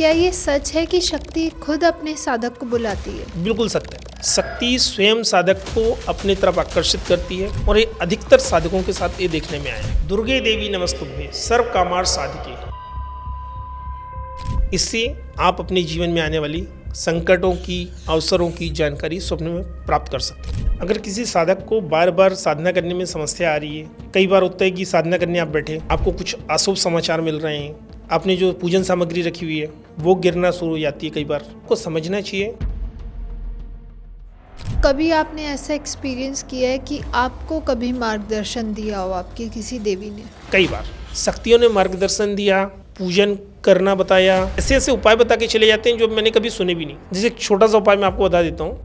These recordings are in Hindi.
क्या ये सच है कि शक्ति खुद अपने साधक को बुलाती है? बिल्कुल सत्य है। शक्ति स्वयं साधक को अपनी तरफ आकर्षित करती है और ये अधिकतर साधकों के साथ ये देखने में आया है। दुर्गे देवी नमस्तुभ्ये सर्व कामार्थ साधिके। इससे आप अपने जीवन में आने वाली संकटों की, अवसरों की जानकारी स्वप्न में प्राप्त कर सकते हैं। अगर किसी साधक को बार बार साधना करने में समस्या आ रही है, कई बार होता है कि साधना करने आप बैठे, आपको कुछ अशुभ समाचार मिल रहे हैं, आपने जो पूजन सामग्री रखी हुई है वो गिरना शुरू हो जाती है, कई बार को समझना चाहिए। कभी आपने ऐसा एक्सपीरियंस किया है कि आपको कभी मार्गदर्शन दिया हो आपके किसी देवी ने? कई बार शक्तियों ने मार्गदर्शन दिया, पूजन करना बताया, ऐसे ऐसे उपाय बता के चले जाते हैं जो मैंने कभी सुने भी नहीं। जैसे एक छोटा सा उपाय मैं आपको बता देता हूँ।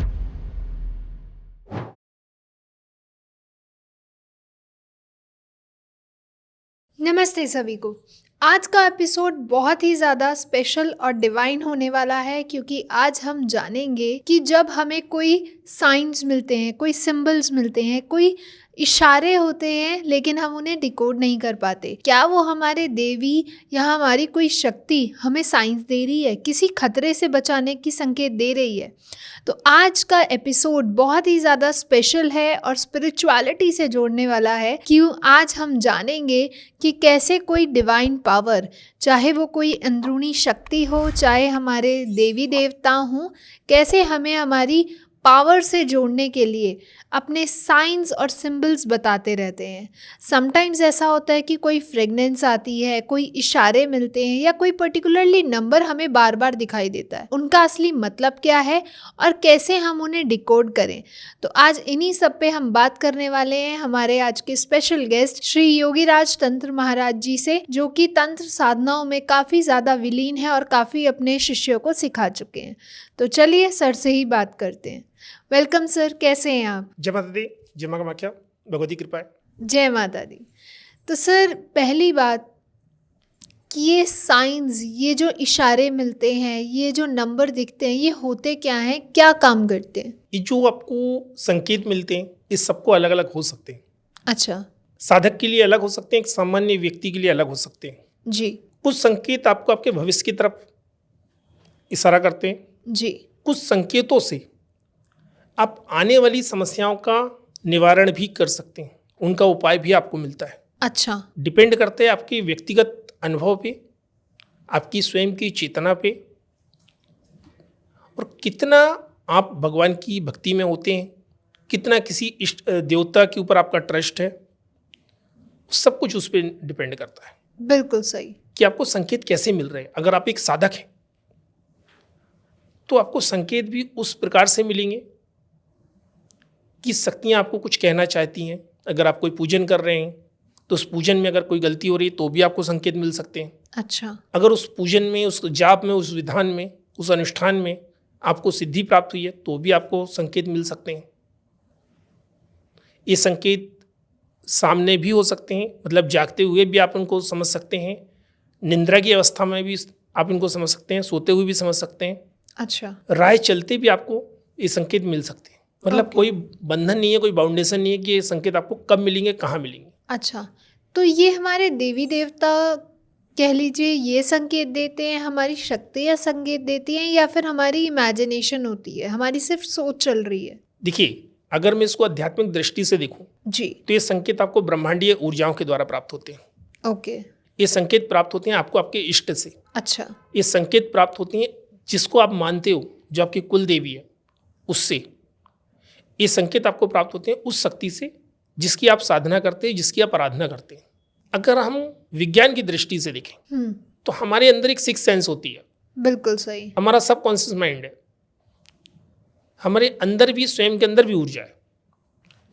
नमस्ते सभी को। आज का एपिसोड बहुत ही ज़्यादा स्पेशल और डिवाइन होने वाला है, क्योंकि आज हम जानेंगे कि जब हमें कोई साइंस मिलते हैं, कोई सिंबल्स मिलते हैं, कोई इशारे होते हैं, लेकिन हम उन्हें डिकोड नहीं कर पाते, क्या वो हमारे देवी या हमारी कोई शक्ति हमें साइंस दे रही है, किसी खतरे से बचाने की संकेत दे रही है? तो आज का एपिसोड बहुत ही ज़्यादा स्पेशल है और स्पिरिचुअलिटी से जोड़ने वाला है, क्यों आज हम जानेंगे कि कैसे कोई डिवाइन पावर, चाहे वो कोई अंदरूनी शक्ति हो, चाहे हमारे देवी देवता हों, कैसे हमें हमारी पावर से जोड़ने के लिए अपने साइंस और सिंबल्स बताते रहते हैं। समटाइम्स ऐसा होता है कि कोई फ्रेगनेंस आती है, कोई इशारे मिलते हैं या कोई पर्टिकुलरली नंबर हमें बार बार दिखाई देता है। उनका असली मतलब क्या है और कैसे हम उन्हें डिकोड करें? तो आज इन्हीं सब पे हम बात करने वाले हैं हमारे आज के स्पेशल गेस्ट श्री योगीराज तंत्र महाराज जी से, जो कि तंत्र साधनाओं में काफ़ी ज़्यादा विलीन है और काफ़ी अपने शिष्यों को सिखा चुके हैं। तो चलिए सर से ही बात करते हैं। वेलकम सर, कैसे हैं आप? जय माता दी, जय माँ कामाख्या, भगवती कृपा है। जय माता दी। तो सर, पहली बात कि ये साइंस, ये जो इशारे मिलते हैं, ये जो नंबर दिखते हैं, ये होते क्या हैं, क्या काम करते हैं? ये जो आपको संकेत मिलते हैं, इस सबको अलग अलग हो सकते हैं। अच्छा साधक के लिए अलग हो सकते हैं, एक सामान्य व्यक्ति के लिए अलग हो सकते हैं। जी कुछ संकेत आपको आपके भविष्य की तरफ इशारा करते हैं। जी। कुछ संकेतों से आप आने वाली समस्याओं का निवारण भी कर सकते हैं, उनका उपाय भी आपको मिलता है। अच्छा। डिपेंड करते हैं आपके व्यक्तिगत अनुभव पे, आपकी स्वयं की चेतना पे, और कितना आप भगवान की भक्ति में होते हैं, कितना किसी इष्ट देवता के ऊपर आपका ट्रस्ट है, सब कुछ उस पर डिपेंड करता है। बिल्कुल सही। कि आपको संकेत कैसे मिल रहे हैं। अगर आप एक साधक हैं तो आपको संकेत भी उस प्रकार से मिलेंगे कि शक्तियाँ आपको कुछ कहना चाहती हैं। अगर आप कोई पूजन कर रहे हैं तो उस पूजन में अगर कोई गलती हो रही है तो भी आपको संकेत मिल सकते हैं। अच्छा। अगर उस पूजन में, उस जाप में, उस विधान में, उस अनुष्ठान में आपको सिद्धि प्राप्त हुई है तो भी आपको संकेत मिल सकते हैं। ये संकेत सामने भी हो सकते हैं, मतलब जागते हुए भी आप उनको समझ सकते हैं, निंद्रा की अवस्था में भी आप इनको समझ सकते हैं, सोते हुए भी समझ सकते हैं। अच्छा। राह चलते भी आपको ये संकेत मिल सकते हैं। मतलब कोई बंधन नहीं है, कोई बाउंडेशन नहीं है कि ये संकेत आपको कब मिलेंगे, कहाँ मिलेंगे। अच्छा, तो ये हमारे देवी देवता कह लीजिए ये संकेत देते हैं, हमारी शक्तियाँ संकेत देती हैं, या फिर हमारी इमेजिनेशन होती है, हमारी सिर्फ सोच चल रही है? देखिए, अगर मैं इसको आध्यात्मिक दृष्टि से देखूं जी तो ये संकेत आपको ब्रह्मांडीय ऊर्जाओं के द्वारा प्राप्त होते हैं। ओके। ये संकेत प्राप्त होते हैं आपको आपके इष्ट से। अच्छा। ये संकेत प्राप्त होती हैं जिसको आप मानते हो, जो आपकी कुल देवी है, उससे। ये संकेत आपको प्राप्त होते हैं उस शक्ति से जिसकी आप साधना करते हैं, जिसकी आप आराधना करते हैं। अगर हम विज्ञान की दृष्टि से देखें तो हमारे अंदर एक सिक्स सेंस होती है। बिल्कुल सही। हमारा सबकॉन्शियस माइंड है, हमारे अंदर भी, स्वयं के अंदर भी ऊर्जा है।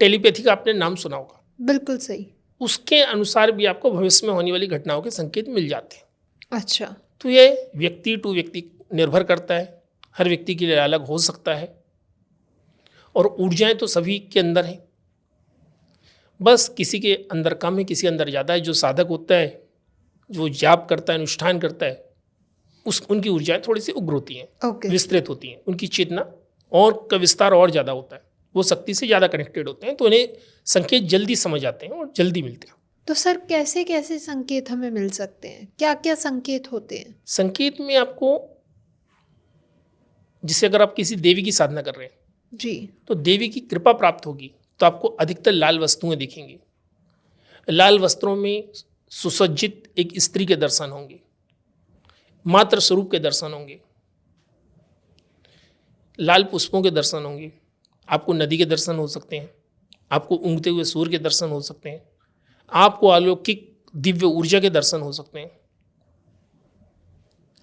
टेलीपैथी का आपने नाम सुना होगा। बिल्कुल सही। उसके अनुसार भी आपको भविष्य में होने वाली घटनाओं के संकेत मिल जाते हैं। अच्छा। तो ये व्यक्ति टू व्यक्ति निर्भर करता है, हर व्यक्ति के लिए अलग हो सकता है, और ऊर्जाएं तो सभी के अंदर हैं। बस किसी के अंदर कम है, किसी अंदर ज़्यादा है। जो साधक होता है, जो जाप करता है, अनुष्ठान करता है, उनकी ऊर्जाएं थोड़ी सी उग्र होती हैं, ओके। विस्तृत होती हैं। उनकी चेतना और का विस्तार और ज़्यादा होता है, वो शक्ति से ज़्यादा कनेक्टेड होते हैं, तो उन्हें संकेत जल्दी समझ आते हैं और जल्दी मिलते हैं। तो सर, कैसे कैसे संकेत हमें मिल सकते हैं, क्या क्या संकेत होते हैं? संकेत में आपको जिससे अगर आप किसी देवी की साधना कर रहे हैं जी। तो देवी की कृपा प्राप्त होगी, तो आपको अधिकतर लाल वस्तुएं दिखेंगी। लाल वस्त्रों में सुसज्जित एक स्त्री के दर्शन होंगे, मातृ स्वरूप के दर्शन होंगे, लाल पुष्पों के दर्शन होंगे, आपको नदी के दर्शन हो सकते हैं, आपको उगते हुए सूर्य के दर्शन हो सकते हैं, आपको अलौकिक दिव्य ऊर्जा के दर्शन हो सकते हैं,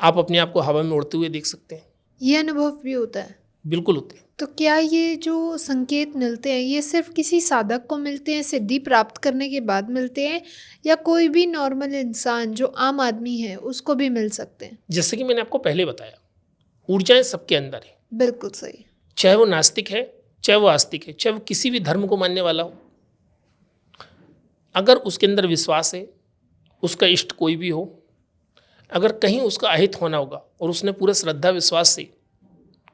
आप अपने आप को हवा में उड़ते हुए देख सकते हैं। ये अनुभव भी होता है? बिल्कुल होते हैं। तो क्या ये जो संकेत मिलते हैं ये सिर्फ किसी साधक को मिलते हैं, सिद्धि प्राप्त करने के बाद मिलते हैं, या कोई भी नॉर्मल इंसान जो आम आदमी है उसको भी मिल सकते हैं? जैसे कि मैंने आपको पहले बताया, ऊर्जाएं सबके अंदर है। बिल्कुल सही। चाहे वो नास्तिक है, चाहे वो आस्तिक है, चाहे वो किसी भी धर्म को मानने वाला हो, अगर उसके अंदर विश्वास है, उसका इष्ट कोई भी हो, अगर कहीं उसका अहित होना होगा और उसने पूरे श्रद्धा विश्वास से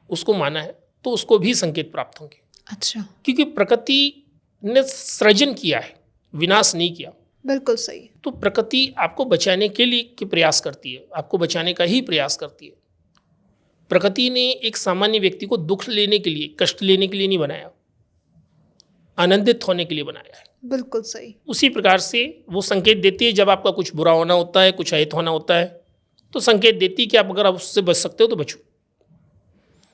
उसको माना है, तो उसको भी संकेत प्राप्त होंगे। अच्छा। क्योंकि प्रकृति ने सृजन किया है, विनाश नहीं किया। बिल्कुल सही। तो प्रकृति आपको बचाने के लिए के प्रयास करती है, आपको बचाने का ही प्रयास करती है। प्रकृति ने एक सामान्य व्यक्ति को दुख लेने के लिए, कष्ट लेने के लिए नहीं बनाया, आनंदित होने के लिए बनाया है। बिल्कुल सही। उसी प्रकार से वो संकेत देती है, जब आपका कुछ बुरा होना होता है, कुछ अहित होना होता है, तो संकेत देती है कि आप अगर आप उससे बच सकते हो तो बचो।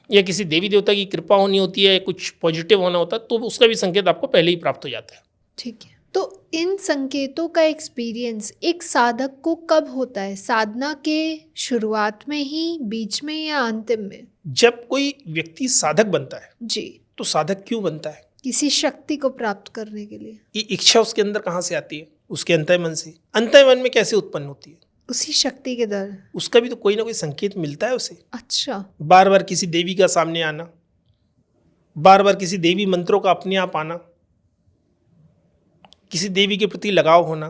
या किसी देवी देवता की कृपा होनी होती है, कुछ पॉजिटिव होना होता है, तो उसका भी संकेत आपको पहले ही प्राप्त हो जाता है। ठीक है। तो इन संकेतों का एक्सपीरियंस एक साधक को कब होता है? साधना के शुरुआत में ही, बीच में, या अंतिम में? जब कोई व्यक्ति साधक बनता है, जी। तो साधक क्यों बनता है? किसी शक्ति को प्राप्त करने के लिए। ये इच्छा उसके अंदर कहाँ से आती है? उसके अंतः मन से। अंतः मन में कैसे उत्पन्न होती है? उसी शक्ति के दर। उसका भी तो कोई ना कोई संकेत मिलता है उसे। अच्छा। बार बार किसी देवी का सामने आना, बार बार किसी देवी मंत्रों का अपने आप आना, किसी देवी के प्रति लगाव होना,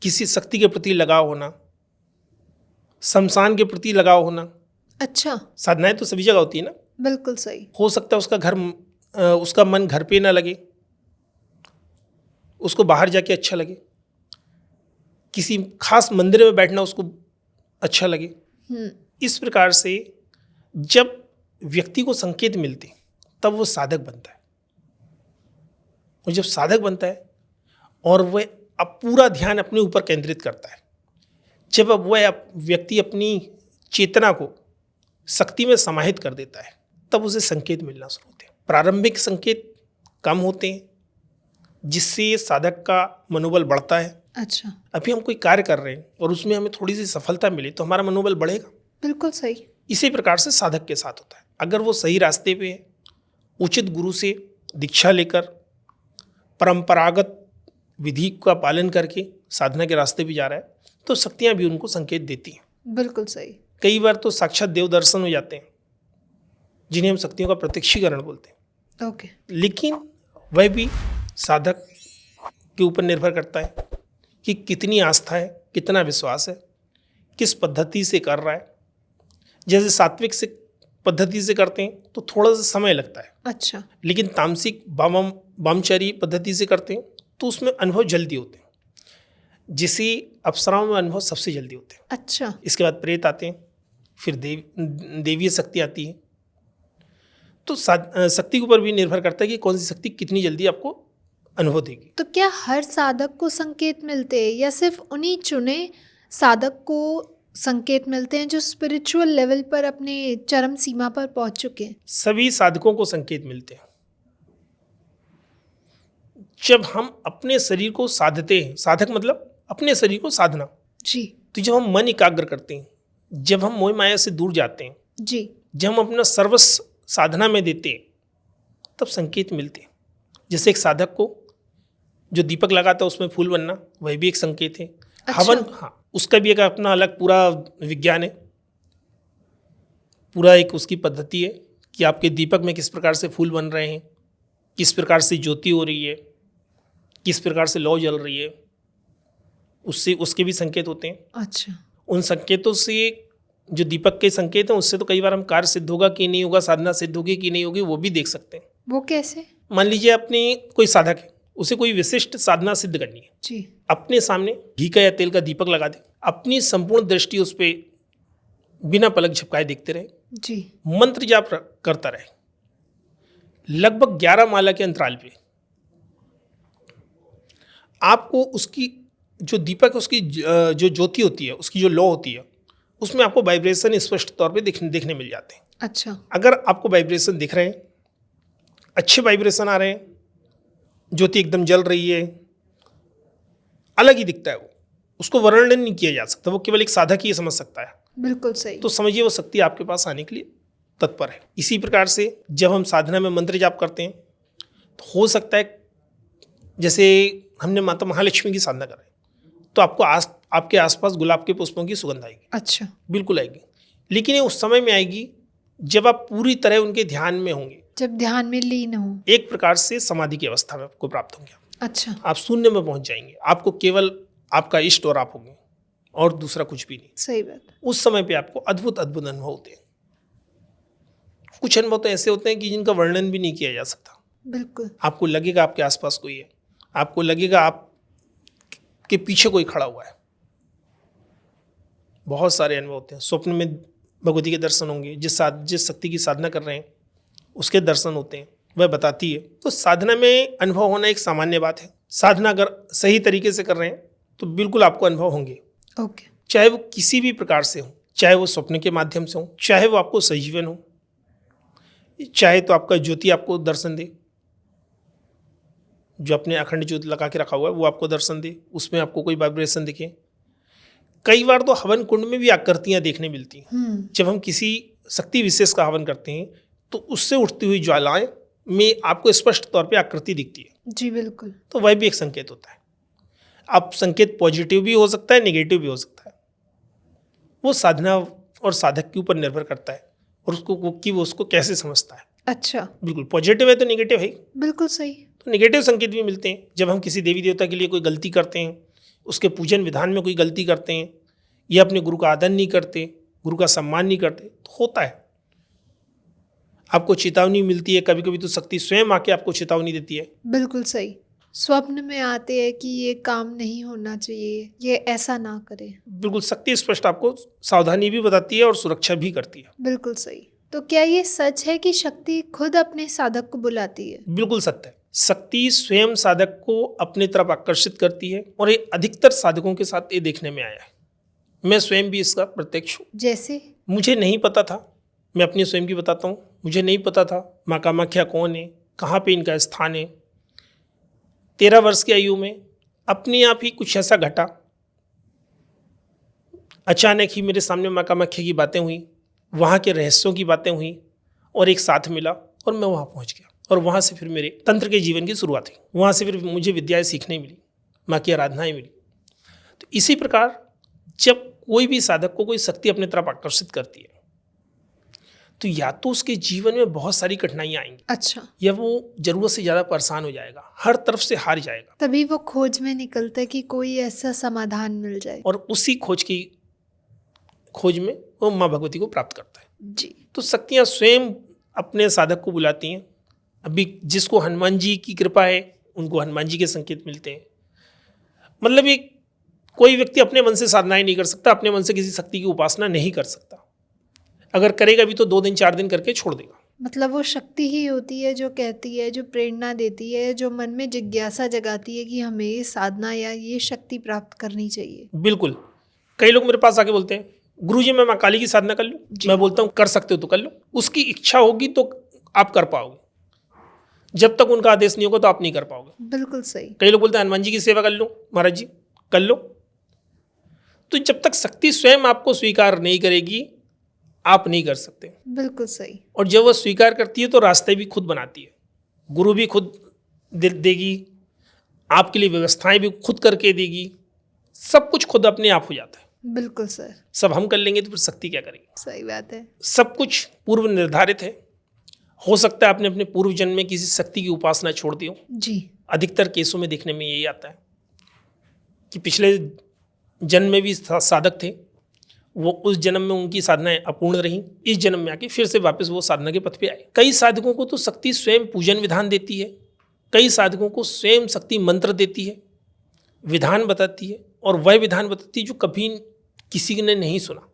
किसी शक्ति के प्रति लगाव होना, शमशान के प्रति लगाव होना। अच्छा। साधनाएं तो सभी जगह होती है ना। बिल्कुल सही। हो सकता है उसका मन घर पे ना लगे, उसको बाहर जाके अच्छा लगे, किसी खास मंदिर में बैठना उसको अच्छा लगे। इस प्रकार से जब व्यक्ति को संकेत मिलते तब वो साधक बनता है। और जब साधक बनता है और वह अब पूरा ध्यान अपने ऊपर केंद्रित करता है, जब अब वह व्यक्ति अपनी चेतना को शक्ति में समाहित कर देता है, तब उसे संकेत मिलना शुरू होते हैं। प्रारंभिक संकेत कम होते हैं, जिससे साधक का मनोबल बढ़ता है। अच्छा। अभी हम कोई कार्य कर रहे हैं और उसमें हमें थोड़ी सी सफलता मिले तो हमारा मनोबल बढ़ेगा। बिल्कुल सही। इसी प्रकार से साधक के साथ होता है। अगर वो सही रास्ते पे है, उचित गुरु से दीक्षा लेकर, परंपरागत विधि का पालन करके साधना के रास्ते पे जा रहा है, तो शक्तियाँ भी उनको संकेत देती हैं। बिल्कुल सही। कई बार तो साक्षात देव दर्शन हो जाते हैं, जिन्हें हम शक्तियों का प्रत्यक्षीकरण बोलते हैं। ओके। लेकिन वह भी साधक के ऊपर निर्भर करता है कि कितनी आस्था है, कितना विश्वास है, किस पद्धति से कर रहा है। जैसे सात्विक से पद्धति से करते हैं तो थोड़ा सा समय लगता है। अच्छा। लेकिन तामसिक वामचारी पद्धति से करते हैं तो उसमें अनुभव जल्दी होते हैं। जिसे अप्सराओं में अनुभव सबसे जल्दी होते हैं। अच्छा। इसके बाद प्रेत आते हैं, फिर देवीय शक्ति आती है। तो शक्ति के ऊपर भी निर्भर करता है कि कौन सी शक्ति कितनी जल्दी आपको अनुभव देगी। तो क्या हर साधक को संकेत मिलते हैं या सिर्फ उन्हीं चुने साधक को संकेत मिलते हैं जो स्पिरिचुअल लेवल पर अपने चरम सीमा पर पहुंच चुके हैं? सभी साधकों को संकेत मिलते हैं। जब हम अपने शरीर को साधते हैं, साधक मतलब अपने शरीर को साधना जी। तो जब हम मन एकाग्र करते हैं, जब हम मोह माया से दूर जाते हैं जी। जब हम अपना सर्वस्व साधना में देते हैं, तब संकेत मिलते हैं। जैसे एक साधक को जो दीपक लगाता है उसमें फूल बनना, वह भी एक संकेत है। अच्छा। हवन, हाँ, उसका भी एक अपना अलग पूरा विज्ञान है, पूरा एक उसकी पद्धति है कि आपके दीपक में किस प्रकार से फूल बन रहे हैं, किस प्रकार से ज्योति हो रही है, किस प्रकार से लौ जल रही है, उससे उसके भी संकेत होते हैं। अच्छा। उन संकेतों से, जो दीपक के संकेत हैं, उससे तो कई बार हम कार्य सिद्ध होगा कि नहीं होगा, साधना सिद्ध होगी कि नहीं होगी, वो भी देख सकते हैं। वो कैसे? मान लीजिए अपने कोई साधक है, उसे कोई विशिष्ट साधना सिद्ध करनी है जी। अपने सामने घी का या तेल का दीपक लगा दे, अपनी संपूर्ण दृष्टि उस पर बिना पलक झपकाए देखते रहे जी। मंत्र जाप करता रहे लगभग 11 माला के अंतराल पे। आपको उसकी जो दीपक है, उसकी जो ज्योति होती है, उसकी जो लौ होती है, उसमें आपको वाइब्रेशन स्पष्ट तौर पे देखने मिल जाते हैं। अच्छा। अगर आपको वाइब्रेशन दिख रहे हैं, अच्छे वाइब्रेशन आ रहे हैं, ज्योति एकदम जल रही है, अलग ही दिखता है वो, उसको वर्णन नहीं किया जा सकता, वो केवल एक साधक ही समझ सकता है। बिल्कुल सही। तो समझिए वो शक्ति आपके पास आने के लिए तत्पर है। इसी प्रकार से जब हम साधना में मंत्र जाप करते हैं तो हो सकता है, जैसे हमने माता महालक्ष्मी की साधना करें तो आपको आपके आसपास गुलाब के पुष्पों की सुगंध आएगी। अच्छा। बिल्कुल आएगी, लेकिन ये उस समय में आएगी जब आप पूरी तरह उनके ध्यान में होंगे, जब ध्यान में लीन हो। एक प्रकार से समाधि की अवस्था में आपको प्राप्त होंगे। अच्छा। आप शून्य में पहुंच जाएंगे, आपको केवल आपका इष्ट और आप होंगे और दूसरा कुछ भी नहीं। सही बात। उस समय पे आपको अद्भुत अद्भुत अनुभव होते हैं। कुछ अनुभव तो ऐसे होते हैं कि जिनका वर्णन भी नहीं किया जा सकता। बिल्कुल। आपको लगेगा आपके आसपास कोई है, आपको लगेगा आप के पीछे कोई खड़ा हुआ है। बहुत सारे अनुभव होते हैं। स्वप्न में भगवती के दर्शन होंगे, जिस शक्ति की साधना कर रहे हैं उसके दर्शन होते हैं, वह बताती है। तो साधना में अनुभव होना एक सामान्य बात है। साधना अगर सही तरीके से कर रहे हैं तो बिल्कुल आपको अनुभव होंगे। ओके। चाहे वो किसी भी प्रकार से हो, चाहे वो स्वप्न के माध्यम से हो, चाहे वो आपको सजीवन हो, चाहे तो आपका ज्योति आपको दर्शन दे, जो अपने अखंड ज्योति लगा के रखा हुआ है वो आपको दर्शन दे, उसमें आपको कोई वाइब्रेशन दिखे। कई बार तो हवन कुंड में भी आकृतियां देखने मिलती हैं। जब हम किसी शक्ति विशेष का हवन करते हैं तो उससे उठती हुई ज्वालाएं में आपको स्पष्ट तौर पे आकृति दिखती है। जी बिल्कुल। तो वह भी एक संकेत होता है। अब संकेत पॉजिटिव भी हो सकता है, नेगेटिव भी हो सकता है। वो साधना और साधक के ऊपर निर्भर करता है और वो उसको कैसे समझता है। अच्छा। बिल्कुल, पॉजिटिव है तो नेगेटिव है। बिल्कुल सही। तो नेगेटिव संकेत भी मिलते हैं जब हम किसी देवी देवता के लिए कोई गलती करते हैं, उसके पूजन विधान में कोई गलती करते हैं, या अपने गुरु का आदर नहीं करते, गुरु का सम्मान नहीं करते, तो होता है। आपको चेतावनी मिलती है, कभी कभी तो शक्ति स्वयं आके आपको चेतावनी देती है। बिल्कुल सही। स्वप्न में आते हैं कि ये काम नहीं होना चाहिए, ये ऐसा ना करें। बिल्कुल, शक्ति स्पष्ट आपको सावधानी भी बताती है और सुरक्षा भी करती है। बिल्कुल सही। तो क्या ये सच है कि शक्ति खुद अपने साधक को बुलाती है? बिल्कुल सत्य है। शक्ति स्वयं साधक को अपनी तरफ आकर्षित करती है और ये अधिकतर साधकों के साथ ये देखने में आया है। मैं स्वयं भी इसका प्रत्यक्ष हूँ। जैसे? मुझे नहीं पता था, मैं अपनी स्वयं की बताता हूँ, मुझे नहीं पता था माँ कामाख्या कौन है, कहाँ पे इनका स्थान है। 13 वर्ष की आयु में अपने आप ही कुछ ऐसा घटा, अचानक ही मेरे सामने माँ कामाख्या की बातें हुई, वहाँ के रहस्यों की बातें हुई और एक साथ मिला और मैं वहाँ पहुँच गया। और वहाँ से फिर मेरे तंत्र के जीवन की शुरुआत हुई। वहाँ से फिर मुझे विद्याएं सीखने मिली, माँ की आराधनाएं मिली। तो इसी प्रकार जब कोई भी साधक को कोई शक्ति अपनी तरफ आकर्षित करती है तो या तो उसके जीवन में बहुत सारी कठिनाइयाँ आएंगी। अच्छा। या वो जरूरत से ज़्यादा परेशान हो जाएगा, हर तरफ से हार जाएगा। तभी वो खोज में निकलता है कि कोई ऐसा समाधान मिल जाए। और उसी खोज में वो माँ भगवती को प्राप्त करता है। जी। तो शक्तियाँ स्वयं अपने साधक को बुलाती हैं। अभी जिसको हनुमान जी की कृपा है उनको हनुमान जी के संकेत मिलते हैं। मतलब ये कोई व्यक्ति अपने मन से साधनाएं नहीं कर सकता, अपने मन से किसी शक्ति की उपासना नहीं कर सकता। अगर करेगा भी तो 2 दिन 4 दिन करके छोड़ देगा। मतलब वो शक्ति ही होती है जो कहती है, जो प्रेरणा देती है, जो मन में जिज्ञासा जगाती है कि हमें ये साधना या ये शक्ति प्राप्त करनी चाहिए। बिल्कुल। कई लोग मेरे पास आके बोलते हैं गुरुजी मैं माँ काली की साधना कर लूँ। मैं बोलता हूँ कर सकते हो तो कर लो, उसकी इच्छा होगी तो आप कर पाओगे, जब तक उनका आदेश नहीं होगा तो आप नहीं कर पाओगे। बिल्कुल सही। कई लोग बोलते हैं हनुमान जी की सेवा कर लो, महाराज जी कर लो। तो जब तक शक्ति स्वयं आपको स्वीकार नहीं करेगी आप नहीं कर सकते। बिल्कुल सही। और जब वह स्वीकार करती है तो रास्ते भी खुद बनाती है, गुरु भी खुद देगी, आपके लिए व्यवस्थाएं भी खुद करके देगी, सब कुछ खुद अपने आप हो जाता है। बिल्कुल सर। सब हम कर लेंगे तो फिर शक्ति क्या करेगी। सही बात है। सब कुछ पूर्व निर्धारित है। हो सकता है आपने अपने पूर्व जन्म में किसी शक्ति की उपासना छोड़ दी हो। जी। अधिकतर केसों में देखने में यही आता है कि पिछले जन्म में भी साधक थे, वो उस जन्म में उनकी साधनाएं अपूर्ण रहीं, इस जन्म में आके फिर से वापस वो साधना के पथ पे आए। कई साधकों को तो शक्ति स्वयं पूजन विधान देती है, कई साधकों को स्वयं शक्ति मंत्र देती है, विधान बताती है, और वह विधान बताती है जो कभी किसी ने नहीं सुना।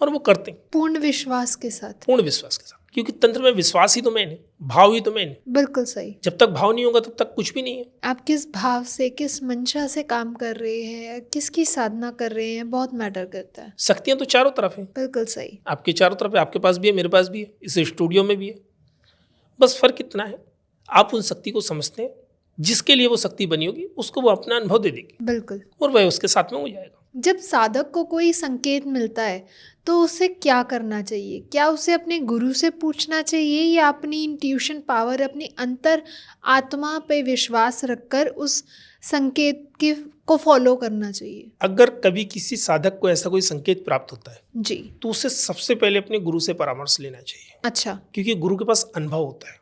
और वो करते हैं पूर्ण विश्वास के साथ। पूर्ण विश्वास के साथ, क्योंकि तंत्र में विश्वास ही तो मेन है, भाव ही तो मेन है। बिल्कुल सही। जब तक भाव नहीं होगा तब तक कुछ भी नहीं है। आप किस भाव से, किस मंशा से काम कर रहे हैं, किसकी साधना कर रहे हैं, बहुत मैटर करता है। शक्तियां तो चारों तरफ हैं, बिल्कुल सही। आपके चारों तरफ है, आपके पास भी है, मेरे पास भी है, इस स्टूडियो में भी है। बस फर्क इतना है, आप उन शक्ति को समझते हैं, जिसके लिए वो शक्ति बनी होगी उसको वो अपना अनुभव दे देगी बिल्कुल। और वह उसके साथ में हो जाएगा। जब साधक को कोई संकेत मिलता है तो उसे क्या करना चाहिए? क्या उसे अपने गुरु से पूछना चाहिए या अपनी इंट्यूशन पावर, अपनी अंतर आत्मा पे विश्वास रखकर उस संकेत को फॉलो करना चाहिए? अगर कभी किसी साधक को ऐसा कोई संकेत प्राप्त होता है जी। तो उसे सबसे पहले अपने गुरु से परामर्श लेना चाहिए। अच्छा। क्योंकि गुरु के पास अनुभव होता है,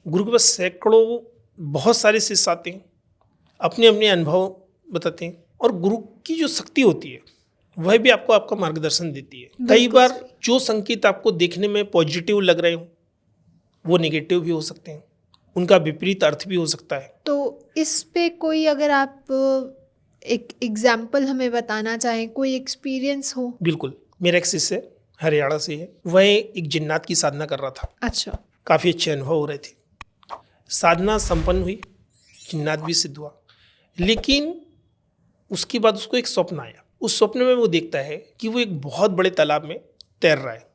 गुरु के पास सैकड़ों बहुत सारे शिष्य आते हैं, अपने अपने अनुभव बताते हैं, और गुरु की जो शक्ति होती है वह भी आपको आपका मार्गदर्शन देती है। कई बार जो संकेत आपको देखने में पॉजिटिव लग रहे हो वो नेगेटिव भी हो सकते हैं, उनका विपरीत अर्थ भी हो सकता है। तो इस पे कोई, अगर आप एक एग्जाम्पल हमें बताना चाहें, कोई एक्सपीरियंस हो? बिल्कुल। मेरा एक शिष्य हरियाणा से है, वह एक जिन्नात की साधना कर रहा था। अच्छा। काफ़ी अच्छे अनुभव हो रहे थे, साधना संपन्न हुई, जिन्नात भी सिद्ध हुआ, लेकिन उसके बाद उसको एक स्वप्न आया। उस स्वप्न में वो देखता है कि वो एक बहुत बड़े तालाब में तैर रहा है,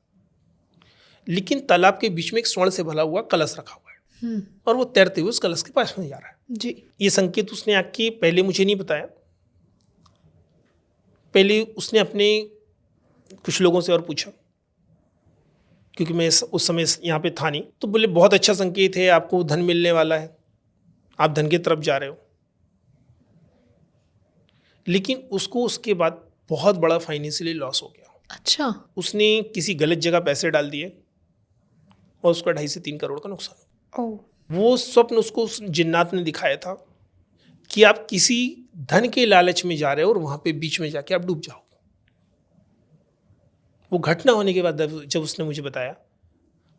लेकिन तालाब के बीच में एक स्वर्ण से भरा हुआ कलश रखा हुआ है और वो तैरते हुए उस कलश के पास में जा रहा है। जी। ये संकेत उसने आके पहले मुझे नहीं बताया, पहले उसने अपने कुछ लोगों से और पूछा, क्योंकि मैं उस समय यहाँ पे था नहीं। तो बोले बहुत अच्छा संकेत है, आपको धन मिलने वाला है, आप धन की तरफ जा रहे हो। लेकिन उसको उसके बाद बहुत बड़ा फाइनेंशियली लॉस हो गया। अच्छा। उसने किसी गलत जगह पैसे डाल दिए और उसका 2.5 से 3 करोड़ का नुकसान। ओह। वो स्वप्न उसको उस जिन्नात ने दिखाया था कि आप किसी धन के लालच में जा रहे हो और वहां पे बीच में जाके आप डूब जाओगे। वो घटना होने के बाद जब उसने मुझे बताया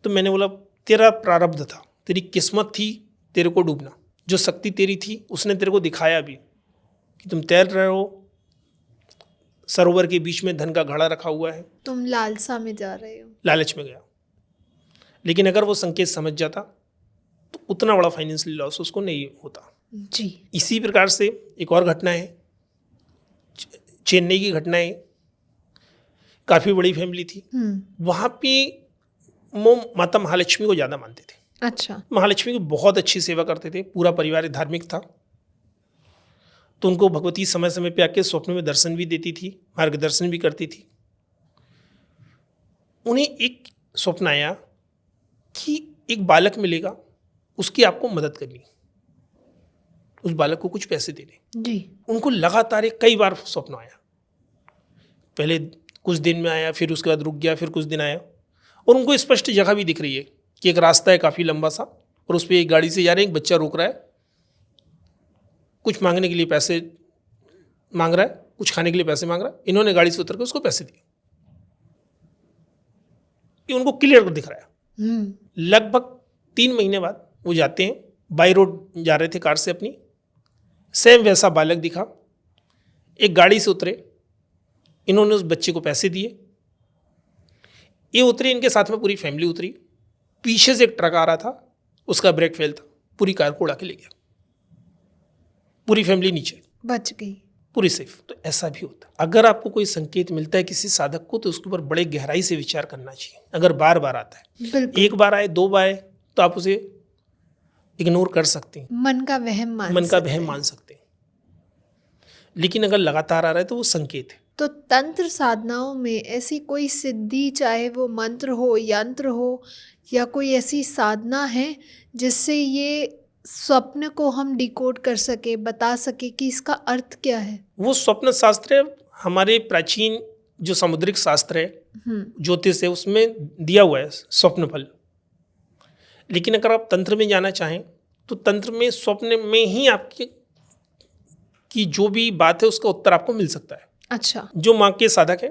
तो मैंने बोला, तेरा प्रारब्ध था, तेरी किस्मत थी तेरे को डूबना, जो शक्ति तेरी थी उसने तेरे को दिखाया भी कि तुम तैर रहे हो, सरोवर के बीच में धन का घड़ा रखा हुआ है, तुम लालसा में जा रहे हो। लालच में गया। लेकिन अगर वो संकेत समझ जाता तो उतना बड़ा फाइनेंशियल लॉस उसको नहीं होता। जी। इसी प्रकार से एक और घटना है, चेन्नई की घटना है। काफ़ी बड़ी फैमिली थी, वहाँ पे वो माता महालक्ष्मी को ज़्यादा मानते थे। अच्छा। महालक्ष्मी की बहुत अच्छी सेवा करते थे, पूरा परिवार धार्मिक था। तो उनको भगवती समय समय पे आके स्वप्न में दर्शन भी देती थी, मार्गदर्शन भी करती थी। उन्हें एक स्वप्न आया कि एक बालक मिलेगा, उसकी आपको मदद करनी, उस बालक को कुछ पैसे देने। जी। उनको लगातार कई बार स्वप्न आया, पहले कुछ दिन में आया, फिर उसके बाद रुक गया, फिर कुछ दिन आया, और उनको स्पष्ट जगह भी दिख रही है कि एक रास्ता है काफ़ी लंबा सा और उस पर एक गाड़ी से जा रहे हैं, एक बच्चा रोक रहा है, कुछ मांगने के लिए पैसे मांग रहा है, कुछ खाने के लिए पैसे मांग रहा है। इन्होंने गाड़ी से उतर के उसको पैसे दिए, ये उनको क्लियर दिख रहा है। लगभग 3 महीने बाद वो जाते हैं, बाई रोड जा रहे थे कार से अपनी, सेम वैसा बालक दिखा, एक गाड़ी से उतरे, इन्होंने उस बच्चे को पैसे दिए, ये उतरे, इनके साथ में पूरी फैमिली उतरी। पीछे से एक ट्रक आ रहा था, उसका ब्रेक फेल था, पूरी कार को उड़ा के ले गया, पूरी फैमिली नीचे, बच गई, पूरी सेफ। तो ऐसा भी होता है। अगर आपको कोई संकेत मिलता है किसी साधक को तो उसके ऊपर बड़े गहराई से विचार करना चाहिए। अगर बार बार आता है, एक बार आए, 2 बार आए, तो आप उसे इग्नोर कर सकते हैं, मन का वहम मान सकते हैं। लेकिन अगर लगातार आ रहा है तो वो संकेत है। तो तंत्र साधनाओं में ऐसी कोई सिद्धि, चाहे वो मंत्र हो, यंत्र हो, या कोई ऐसी साधना है जिससे ये स्वप्न को हम डिकोड कर सके, बता सके कि इसका अर्थ क्या है? वो स्वप्न शास्त्र है, हमारे प्राचीन जो सामुद्रिक शास्त्र है, ज्योतिष है, उसमें दिया हुआ है स्वप्न फल। लेकिन अगर आप तंत्र में जाना चाहें तो तंत्र में स्वप्न में ही आपकी की जो भी बात है उसका उत्तर आपको मिल सकता है। अच्छा। जो माँ के साधक है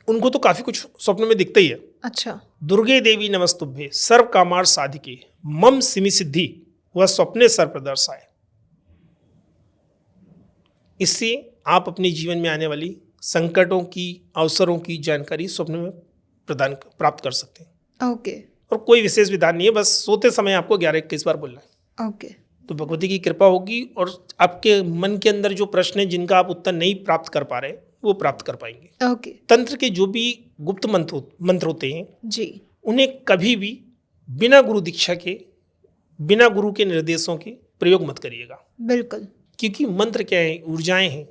उनको तो काफी कुछ स्वप्न में दिखता ही है। अच्छा। दुर्गे देवी नमस्तुभ्ये सर्व कामार साधिके मम सिमि सिद्धि वह स्वप्ने सर्वप्रदर्शाय। इससे आप अपने जीवन में आने वाली संकटों की, अवसरों की जानकारी स्वप्न में प्राप्त कर सकते हैं। ओके। और कोई विशेष विधान नहीं है, बस सोते समय आपको 11-21 बार बोलना है। ओके। तो भगवती की कृपा होगी और आपके मन के अंदर जो प्रश्न है जिनका आप उत्तर नहीं प्राप्त कर पा रहे वो प्राप्त कर पाएंगे। ओके। तंत्र के जो भी गुप्त मंत्र होते हैं जी। उन्हें कभी भी बिना गुरु दीक्षा के, बिना गुरु के निर्देशों के प्रयोग मत करिएगा। बिल्कुल। क्योंकि मंत्र क्या है, ऊर्जाएं हैं,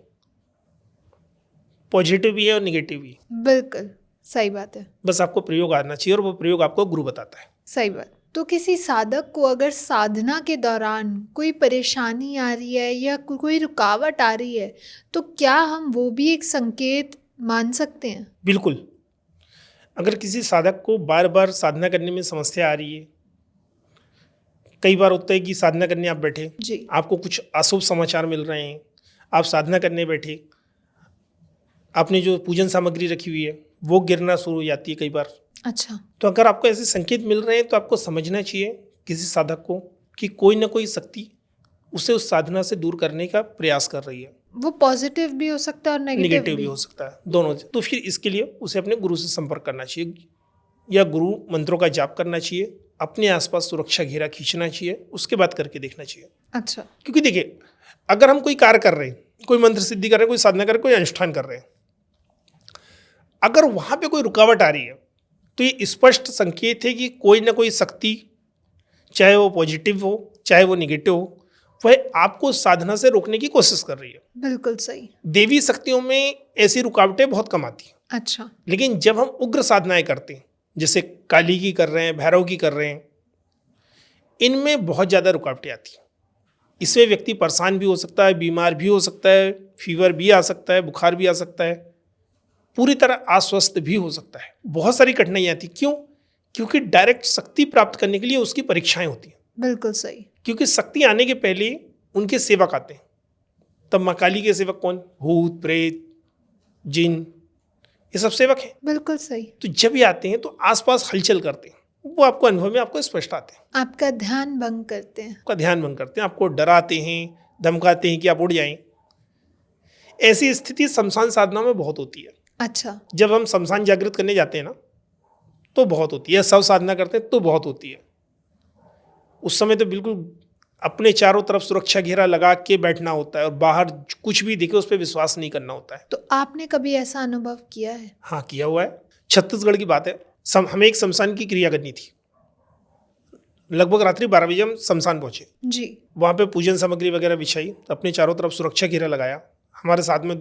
पॉजिटिव भी है और निगेटिव भी है। बिल्कुल सही बात है। बस आपको प्रयोग आना चाहिए और वो प्रयोग आपको गुरु बताता है। सही बात। तो किसी साधक को अगर साधना के दौरान कोई परेशानी आ रही है या कोई रुकावट आ रही है तो क्या हम वो भी एक संकेत मान सकते हैं? बिल्कुल। अगर किसी साधक को बार बार साधना करने में समस्या आ रही है, कई बार होता है कि साधना करने आप बैठे, जी। आपको कुछ अशुभ समाचार मिल रहे हैं, आप साधना करने बैठे, आपने जो पूजन सामग्री रखी हुई है वो गिरना शुरू हो जाती है कई बार। अच्छा। तो अगर आपको ऐसे संकेत मिल रहे हैं तो आपको समझना चाहिए किसी साधक को कि कोई ना कोई शक्ति उसे उस साधना से दूर करने का प्रयास कर रही है। वो पॉजिटिव भी हो सकता है और नेगेटिव भी हो सकता है, दोनों। तो फिर इसके लिए उसे अपने गुरु से संपर्क करना चाहिए या गुरु मंत्रों का जाप करना चाहिए, अपने आसपास सुरक्षा घेरा खींचना चाहिए, उसके बाद करके देखना चाहिए। अच्छा। क्योंकि देखिए, अगर हम कोई कार्य कर रहे हैं, कोई मंत्र सिद्धि कर रहे हैं, कोई साधना कर रहे हैं, कोई अनुष्ठान कर रहे हैं, अगर वहां पे कोई रुकावट आ रही है तो ये स्पष्ट संकेत है कि कोई ना कोई शक्ति, चाहे वो पॉजिटिव हो चाहे वो निगेटिव हो, वह आपको साधना से रोकने की कोशिश कर रही है। बिल्कुल सही। देवी शक्तियों में ऐसी रुकावटें बहुत कम आती हैं। अच्छा। लेकिन जब हम उग्र साधनाएं करते हैं, जैसे काली की कर रहे हैं, भैरव की कर रहे हैं, इनमें बहुत ज़्यादा रुकावटें आती हैं। इसमें व्यक्ति परेशान भी हो सकता है, बीमार भी हो सकता है, फीवर भी आ सकता है, बुखार भी आ सकता है, पूरी तरह अस्वस्थ भी हो सकता है, बहुत सारी कठिनाइयाँ आती। क्यों? क्योंकि डायरेक्ट शक्ति प्राप्त करने के लिए उसकी परीक्षाएं होती हैं। बिल्कुल सही। क्योंकि शक्ति आने के पहले उनके सेवक आते हैं। तब माँ काली के सेवक कौन? भूत, प्रेत, जिन, ये सब सेवक हैं। बिल्कुल सही। तो जब ये आते हैं तो आसपास हलचल करते हैं, वो आपको अनुभव में आपको स्पष्ट आते हैं, आपका ध्यान भंग करते हैं। आपका ध्यान भंग करते हैं, आपको डराते हैं, धमकाते हैं कि आप उड़ जाएं। ऐसी स्थिति शमशान साधना में बहुत होती है। अच्छा। जब हम शमशान जागृत करने जाते हैं ना तो बहुत होती है, शव साधना करते हैं तो बहुत होती है। उस समय तो बिल्कुल अपने चारों तरफ सुरक्षा घेरा लगा के बैठना होता है और बाहर कुछ भी दिखे उस पर विश्वास नहीं करना होता है। तो आपने कभी ऐसा अनुभव किया है? हाँ, किया हुआ है। छत्तीसगढ़ की बात है, हमें एक शमशान की क्रिया करनी थी। लगभग रात्रि 12 बजे हम शमशान पहुंचे जी। वहाँ पे पूजन सामग्री वगैरह बिछाई, अपने चारों तरफ सुरक्षा घेरा लगाया। हमारे साथ में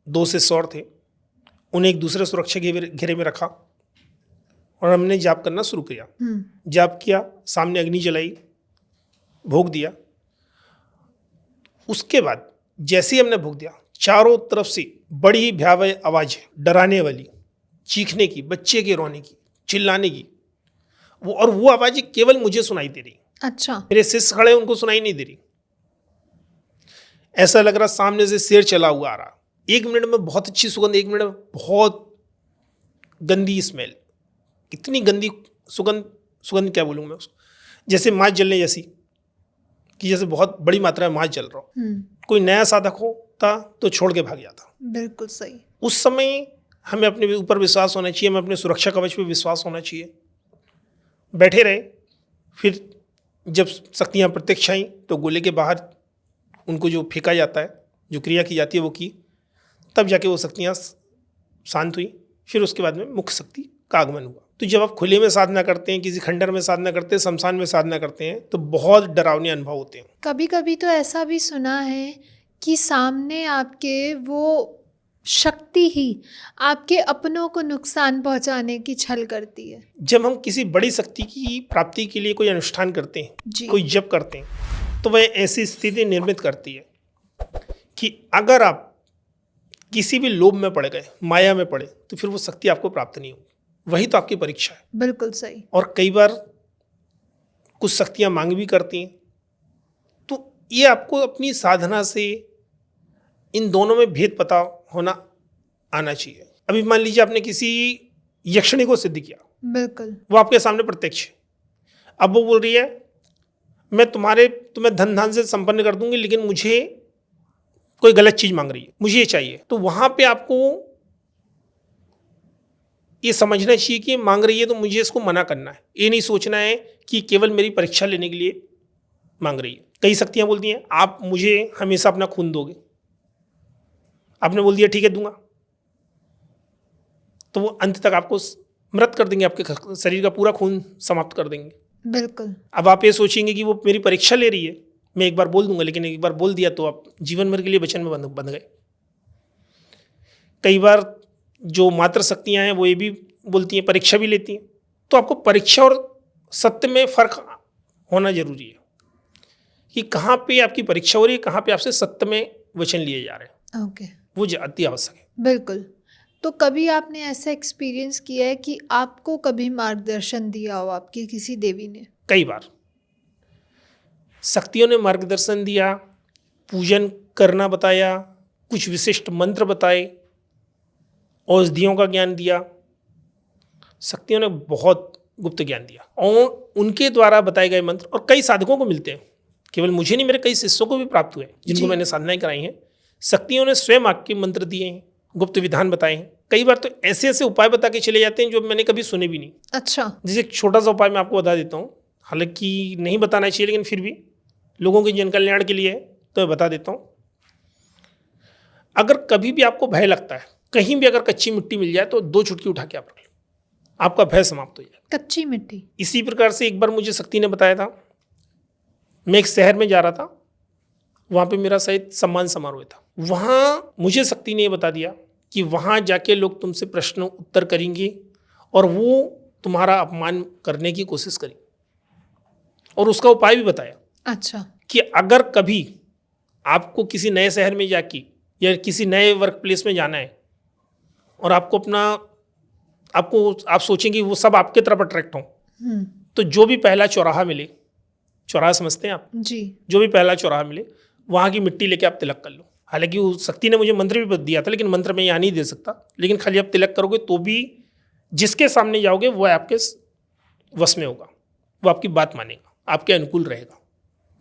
2 शिष्य थे, उन्हें एक दूसरे सुरक्षा घेरे में रखा और हमने जाप करना शुरू किया। जाप किया, सामने अग्नि जलाई, भोग दिया। उसके बाद जैसे ही हमने भोग दिया, चारों तरफ से बड़ी ही भयावह आवाज़, डराने वाली, चीखने की, बच्चे के रोने की, चिल्लाने की, वो आवाज़ केवल मुझे सुनाई दे रही। अच्छा। मेरे शिष्य खड़े, उनको सुनाई नहीं दे रही। ऐसा लग रहा सामने से शेर चला हुआ आ रहा। 1 मिनट में बहुत अच्छी सुगंध, 1 मिनट में बहुत गंदी स्मेल, इतनी गंदी सुगंध क्या बोलूँ मैं उसको, जैसे मांस जलने जैसी, कि जैसे बहुत बड़ी मात्रा में मांस जल रहा हो। कोई नया साधक होता तो छोड़ के भाग जाता। बिल्कुल सही। उस समय हमें अपने ऊपर विश्वास होना चाहिए, हमें अपने सुरक्षा कवच पे विश्वास होना चाहिए। बैठे रहे। फिर जब शक्तियाँ प्रत्यक्ष आईं तो गोले के बाहर उनको जो फेंका जाता है, जो क्रिया की जाती है वो की, तब जाके वो शक्तियाँ शांत हुई। फिर उसके बाद में मुख्य शक्ति का आगमन हुआ। तो जब आप खुले में साधना करते हैं, किसी खंडर में साधना करते हैं, शमशान में साधना करते हैं, तो बहुत डरावने अनुभव होते हैं। कभी कभी तो ऐसा भी सुना है कि सामने आपके वो शक्ति ही आपके अपनों को नुकसान पहुंचाने की छल करती है। जब हम किसी बड़ी शक्ति की प्राप्ति के लिए कोई अनुष्ठान करते हैं, कोई जप करते हैं, तो वह ऐसी स्थिति निर्मित करती है कि अगर आप किसी भी लोभ में पड़ गए, माया में पड़े, तो फिर वो शक्ति आपको प्राप्त नहीं होगी। वही तो आपकी परीक्षा है। बिल्कुल सही। और कई बार कुछ शक्तियाँ मांग भी करती हैं। तो ये आपको अपनी साधना से इन दोनों में भेद पता होना आना चाहिए। अभी मान लीजिए आपने किसी यक्षिणी को सिद्ध किया, बिल्कुल, वो आपके सामने प्रत्यक्ष है। अब वो बोल रही है मैं तुम्हें धन धान से संपन्न कर दूंगी, लेकिन मुझे कोई गलत चीज़ मांग रही है, मुझे ये चाहिए। तो वहाँ पे आपको ये समझना चाहिए कि ये मांग रही है तो मुझे इसको मना करना है। ये नहीं सोचना है कि केवल मेरी परीक्षा लेने के लिए मांग रही है। कई शक्तियाँ बोलती हैं आप मुझे हमेशा अपना खून दोगे, आपने बोल दिया ठीक है दूंगा, तो वो अंत तक आपको मृत कर देंगे, आपके शरीर का पूरा खून समाप्त कर देंगे। बिल्कुल। अब आप ये सोचेंगे कि वो मेरी परीक्षा ले रही है, मैं एक बार बोल दूंगा, लेकिन एक बार बोल दिया तो आप जीवन भर के लिए वचन में बंध गए। कई बार जो मात्र शक्तियाँ हैं वो ये भी बोलती हैं, परीक्षा भी लेती हैं, तो आपको परीक्षा और सत्य में फर्क होना जरूरी है कि कहाँ पे आपकी परीक्षा हो रही है, कहाँ पे आपसे सत्य में वचन लिए जा रहे हैं। ओके। वो अति आवश्यक है। बिल्कुल। तो कभी आपने ऐसा एक्सपीरियंस किया है कि आपको कभी मार्गदर्शन दिया हो आपकी किसी देवी ने? कई बार शक्तियों ने मार्गदर्शन दिया, पूजन करना बताया, कुछ विशिष्ट मंत्र बताए, औषधियों का ज्ञान दिया। शक्तियों ने बहुत गुप्त ज्ञान दिया और उनके द्वारा बताए गए मंत्र, और कई साधकों को मिलते हैं, केवल मुझे नहीं, मेरे कई शिष्यों को भी प्राप्त हुए जिनको मैंने साधनाएं कराई हैं। शक्तियों ने स्वयं आके मंत्र दिए हैं, गुप्त विधान बताए हैं। कई बार तो ऐसे ऐसे उपाय बता के चले जाते हैं जो मैंने कभी सुने भी नहीं। अच्छा। जैसे एक छोटा सा उपाय मैं आपको बता देता हूँ, हालांकि नहीं बताना चाहिए लेकिन फिर भी लोगों के जन कल्याण के लिए है तो मैं बता देता हूँ। अगर कभी भी आपको भय लगता है, कहीं भी अगर कच्ची मिट्टी मिल जाए तो 2 चुटकी उठा के आप रख लो, आपका भय समाप्त हो जाए। कच्ची मिट्टी? इसी प्रकार से एक बार मुझे शक्ति ने बताया था, मैं एक शहर में जा रहा था, वहाँ पे मेरा शायद सम्मान समारोह था। वहाँ मुझे शक्ति ने ये बता दिया कि वहाँ जाके लोग तुमसे प्रश्न उत्तर करेंगे और वो तुम्हारा अपमान करने की कोशिश करेंगे, और उसका उपाय भी बताया। अच्छा। कि अगर कभी आपको किसी नए शहर में जाके या किसी नए वर्क प्लेस में जाना है और आप सोचेंगे वो सब आपके तरफ अट्रैक्ट हों, तो जो भी पहला चौराहा मिले, चौराहा समझते हैं आप जी, जो भी पहला चौराहा मिले वहाँ की मिट्टी लेके आप तिलक कर लो। हालांकि उस शक्ति ने मुझे मंत्र भी दिया था, लेकिन मंत्र में यहाँ नहीं दे सकता, लेकिन खाली आप तिलक करोगे तो भी जिसके सामने जाओगे वो आपके वश में होगा, वो आपकी बात मानेगा, आपके अनुकूल रहेगा।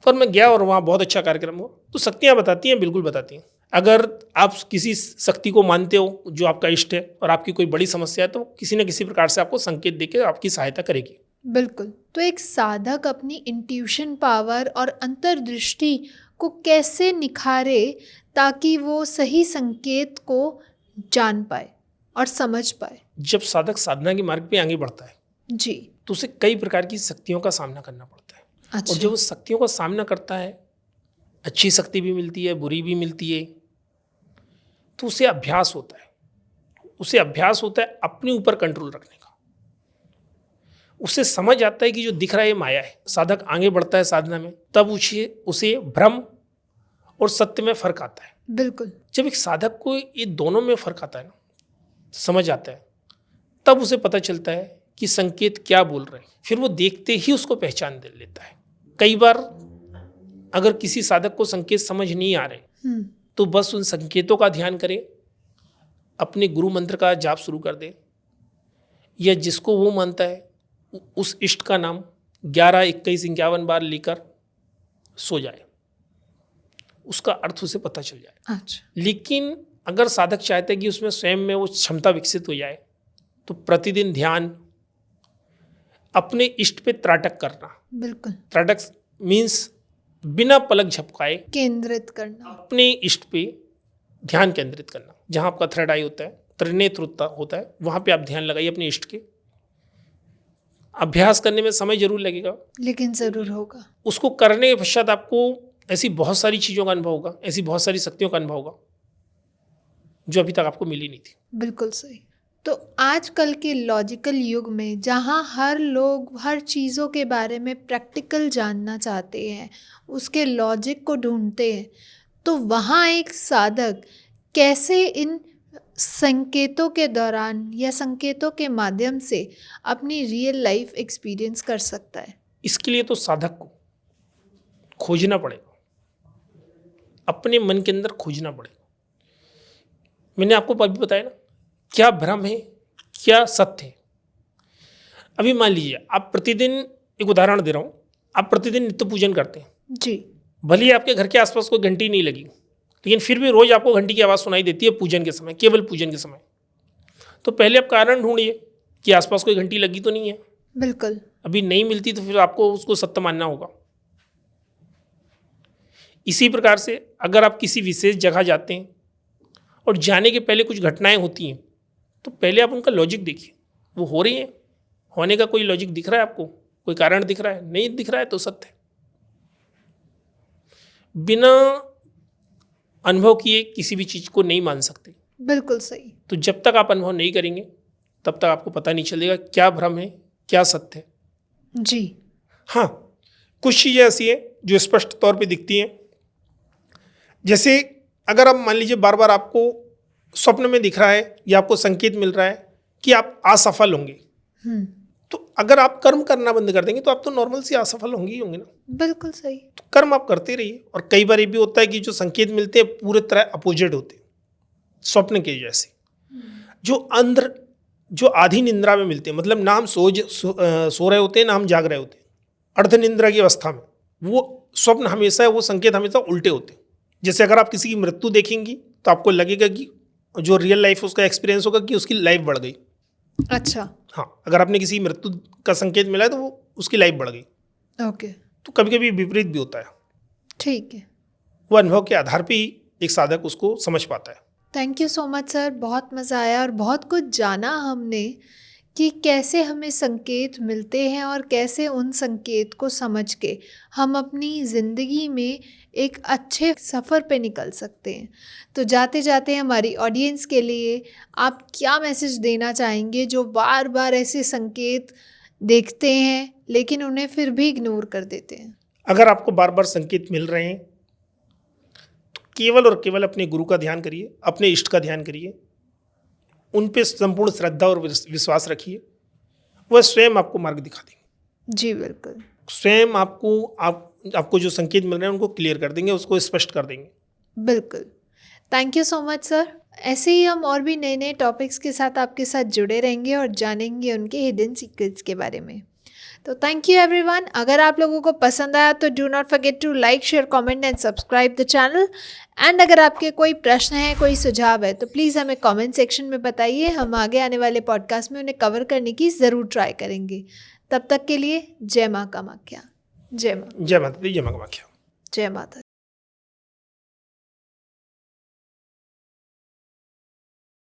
पर मैं गया और वहाँ बहुत अच्छा कार्यक्रम हुआ। तो शक्तियाँ बताती हैं, बिल्कुल बताती हैं। अगर आप किसी शक्ति को मानते हो जो आपका इष्ट है और आपकी कोई बड़ी समस्या है, तो किसी न किसी प्रकार से आपको संकेत देकर आपकी सहायता करेगी। बिल्कुल। तो एक साधक अपनी इंट्यूशन पावर और अंतर्दृष्टि को कैसे निखारे ताकि वो सही संकेत को जान पाए और समझ पाए? जब साधक साधना के मार्ग पे आगे बढ़ता है जी, तो उसे कई प्रकार की शक्तियों का सामना करना पड़ता है। अच्छा। और जब उस शक्तियों का सामना करता है, अच्छी शक्ति भी मिलती है, बुरी भी मिलती है, तो उसे अभ्यास होता है अपने ऊपर कंट्रोल रखने का। उसे समझ आता है कि जो दिख रहा है ये माया है। साधक आगे बढ़ता है साधना में, तब उसे भ्रम और सत्य में फर्क आता है। बिल्कुल। जब एक साधक को ये दोनों में फर्क आता है ना, समझ आता है, तब उसे पता चलता है कि संकेत क्या बोल रहे हैं। फिर वो देखते ही उसको पहचान दे लेता है। कई बार अगर किसी साधक को संकेत समझ नहीं आ रहे तो बस उन संकेतों का ध्यान करे, अपने गुरु मंत्र का जाप शुरू कर दे, या जिसको वो मानता है उस इष्ट का नाम 11, 21, 51 बार लेकर सो जाए, उसका अर्थ उसे पता चल जाए। अच्छा। लेकिन अगर साधक चाहते हैं कि उसमें स्वयं में वो क्षमता विकसित हो जाए, तो प्रतिदिन ध्यान, अपने इष्ट पे त्राटक करना। बिल्कुल। त्राटक मीन्स बिना पलक झपकाए केंद्रित करना, अपने इष्ट पे ध्यान केंद्रित करना। जहाँ आपका थर्ड आई होता है, त्रिनेत्र होता है, वहाँ पे आप ध्यान लगाइए अपने इष्ट के। अभ्यास करने में समय जरूर लगेगा, लेकिन जरूर होगा। उसको करने के पश्चात आपको ऐसी बहुत सारी चीज़ों का अनुभव होगा, ऐसी बहुत सारी शक्तियों का अनुभव होगा जो अभी तक आपको मिली नहीं थी। बिल्कुल सही। तो आजकल के लॉजिकल युग में जहाँ हर लोग हर चीज़ों के बारे में प्रैक्टिकल जानना चाहते हैं, उसके लॉजिक को ढूंढते हैं, तो वहाँ एक साधक कैसे इन संकेतों के दौरान या संकेतों के माध्यम से अपनी रियल लाइफ एक्सपीरियंस कर सकता है? इसके लिए तो साधक को खोजना पड़ेगा, अपने मन के अंदर खोजना पड़ेगा। मैंने आपको अभी बताया ना, क्या भ्रम है क्या सत्य है। अभी मान लीजिए आप प्रतिदिन, एक उदाहरण दे रहा हूँ, आप प्रतिदिन नित्य पूजन करते हैं जी, भले ही आपके घर के आसपास कोई घंटी नहीं लगी, लेकिन फिर भी रोज आपको घंटी की आवाज़ सुनाई देती है पूजन के समय, केवल पूजन के समय। तो पहले आप कारण ढूंढिए कि आसपास कोई घंटी लगी तो नहीं है। बिल्कुल। अभी नहीं मिलती तो फिर आपको उसको सत्य मानना होगा। इसी प्रकार से अगर आप किसी विशेष जगह जाते हैं और जाने के पहले कुछ घटनाएं होती हैं, तो पहले आप उनका लॉजिक देखिए, वो हो रही हैं, होने का कोई लॉजिक दिख रहा है आपको, कोई कारण दिख रहा है, नहीं दिख रहा है तो सत्य है। बिना अनुभव किए किसी भी चीज को नहीं मान सकते। बिल्कुल सही। तो जब तक आप अनुभव नहीं करेंगे तब तक आपको पता नहीं चलेगा क्या भ्रम है, क्या सत्य है। जी। हाँ, कुछ चीज़ें ऐसी हैं जो स्पष्ट तौर पे दिखती हैं। जैसे अगर आप मान लीजिए बार बार आपको स्वप्न में दिख रहा है या आपको संकेत मिल रहा है कि आप असफल होंगे, तो अगर आप कर्म करना बंद कर देंगे तो आप तो नॉर्मल से असफल होंगे ही होंगे ना। बिल्कुल सही। तो कर्म आप करते रहिए। और कई बार ये भी होता है कि जो संकेत मिलते हैं पूरे तरह अपोजिट होते हैं, स्वप्न के जैसे, जो आधी निंद्रा में मिलते हैं, मतलब ना हम सो रहे होते हैं ना हम जाग रहे होते हैं, अर्ध निंद्रा की अवस्था में वो स्वप्न हमेशा है, वो संकेत हमेशा उल्टे होते हैं। जैसे अगर आप किसी की मृत्यु देखेंगी तो आपको लगेगा कि जो रियल लाइफ उसका एक्सपीरियंस होगा कि उसकी लाइफ बढ़ गई। अच्छा। हाँ, अगर आपने किसी मृत्यु का संकेत मिला है तो वो उसकी लाइफ बढ़ गई। ओके। तो कभी कभी विपरीत भी होता है। ठीक है। वो अनुभव के आधार पे ही एक साधक उसको समझ पाता है। Thank you so much sir, बहुत मज़ा आया और बहुत कुछ जाना हमने कि कैसे हमें संकेत मिलते हैं और कैसे उन संकेत को समझ के हम अपनी ज़िंदगी में एक अच्छे सफ़र पे निकल सकते हैं। तो जाते जाते हमारी ऑडियंस के लिए आप क्या मैसेज देना चाहेंगे जो बार बार ऐसे संकेत देखते हैं लेकिन उन्हें फिर भी इग्नोर कर देते हैं? अगर आपको बार बार संकेत मिल रहे हैं तो केवल और केवल अपने गुरु का ध्यान करिए, अपने इष्ट का ध्यान करिए, उन पे संपूर्ण श्रद्धा और विश्वास रखिए। वह स्वयं आपको मार्ग दिखा देंगे। जी बिल्कुल। स्वयं आपको जो संकेत मिल रहे हैं उनको क्लियर कर देंगे, उसको स्पष्ट कर देंगे। बिल्कुल। Thank you so much sir. ऐसे ही हम और भी नए नए टॉपिक्स के साथ आपके साथ जुड़े रहेंगे और जानेंगे उनके हिडन सीक्रेट्स के बारे में। तो थैंक यू एवरीवन। अगर आप लोगों को पसंद आया तो do not forget to like, share, comment and subscribe the channel. And अगर आपके कोई प्रश्न है, कोई सुझाव है तो प्लीज़ हमें कमेंट सेक्शन में बताइए। हम आगे आने वाले पॉडकास्ट में उन्हें कवर करने की ज़रूर ट्राई करेंगे। तब तक के लिए जय माँ कामाख्या। जय माँ। जय माता दी, जय माँ कामाख्या। जय माता।